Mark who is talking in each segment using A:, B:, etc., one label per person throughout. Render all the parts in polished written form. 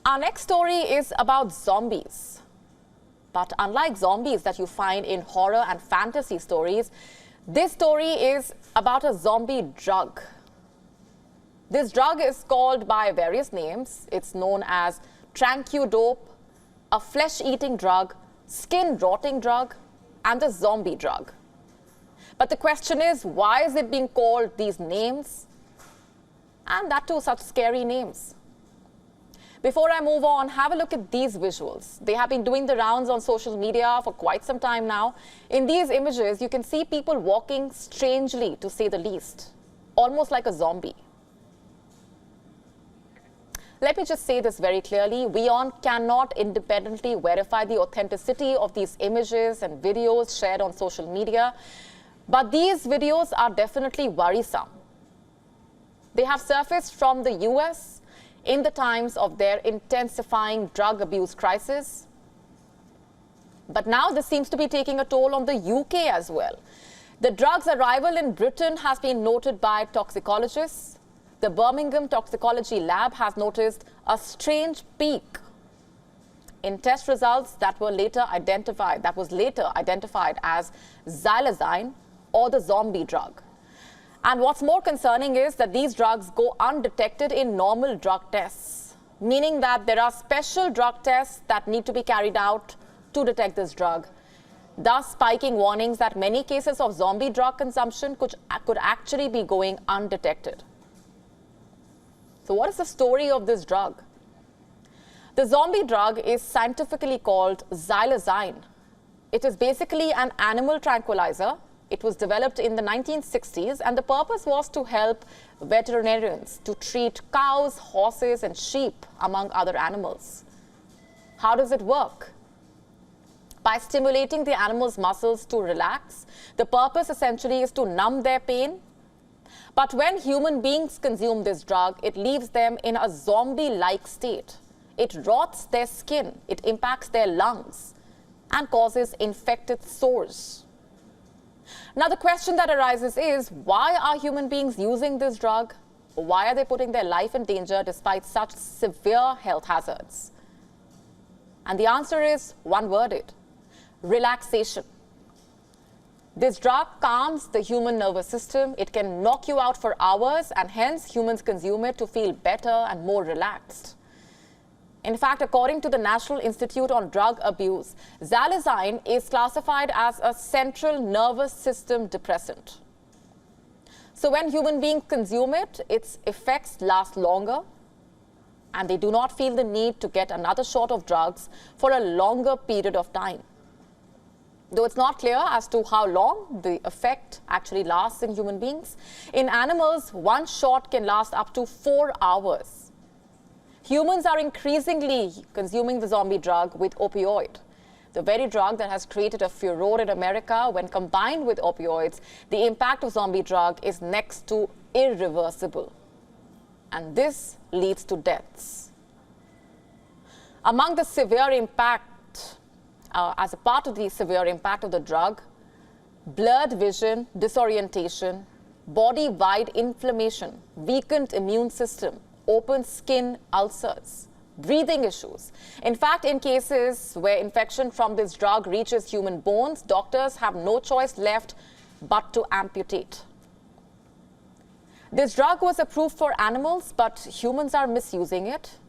A: Our next story is about zombies. But unlike zombies that you find in horror and fantasy stories, this story is about a zombie drug. This drug is called by various names. It's known as tranquedope, a flesh-eating drug, skin-rotting drug, and the zombie drug. But the question is, why is it being called these names? And that too, such scary names. Before I move on, have a look at these visuals. They have been doing the rounds on social media for quite some time now. In these images, you can see people walking strangely, to say the least, almost like a zombie. Let me just say this very clearly. WION cannot independently verify the authenticity of these images and videos shared on social media. But these videos are definitely worrisome. They have surfaced from the US in the times of their intensifying drug abuse crisis. But now this seems to be taking a toll on the UK as well. The drug's arrival in Britain has been noted by toxicologists. The Birmingham Toxicology Lab has noticed a strange peak in test results that was later identified as Xylazine, or the zombie drug. And what's more concerning is that these drugs go undetected in normal drug tests, meaning that there are special drug tests that need to be carried out to detect this drug, thus spiking warnings that many cases of zombie drug consumption could actually be going undetected. So what is the story of this drug? The zombie drug is scientifically called Xylazine. It is basically an animal tranquilizer. It was developed in the 1960s, and the purpose was to help veterinarians to treat cows, horses, and sheep, among other animals. How does it work? By stimulating the animal's muscles to relax. The purpose essentially is to numb their pain. But when human beings consume this drug, it leaves them in a zombie-like state. It rots their skin, it impacts their lungs, and causes infected sores. Now, the question that arises is, why are human beings using this drug? Why are they putting their life in danger despite such severe health hazards? And the answer is one-worded: relaxation. This drug calms the human nervous system. It can knock you out for hours, and hence humans consume it to feel better and more relaxed. In fact, according to the National Institute on Drug Abuse, Xylazine is classified as a central nervous system depressant. So when human beings consume it, its effects last longer, and they do not feel the need to get another shot of drugs for a longer period of time. Though it's not clear as to how long the effect actually lasts in human beings. In animals, one shot can last up to 4 hours. Humans are increasingly consuming the zombie drug with opioid, the very drug that has created a furor in America. When combined with opioids, the impact of zombie drug is next to irreversible. And this leads to deaths. Among the severe impact, as a part of the severe impact of the drug, blurred vision, disorientation, body-wide inflammation, weakened immune system, open skin ulcers, breathing issues. In fact, in cases where infection from this drug reaches human bones, doctors have no choice left but to amputate. This drug was approved for animals, but humans are misusing it,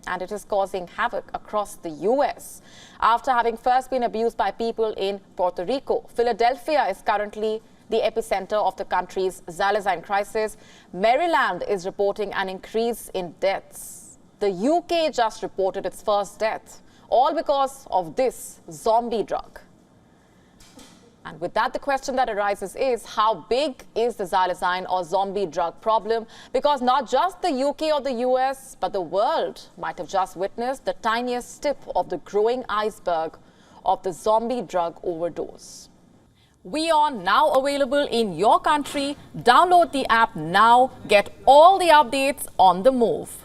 A: and it is causing havoc across the US. After having first been abused by people in Puerto Rico, Philadelphia is currently the epicenter of the country's Xylazine crisis. Maryland is reporting an increase in deaths. The UK just reported its first death, all because of this zombie drug. And with that, the question that arises is, how big is the Xylazine or zombie drug problem? Because not just the UK or the US, but the world might have just witnessed the tiniest tip of the growing iceberg of the zombie drug overdose. WION now available in your country. Download the app now. Get all the updates on the move.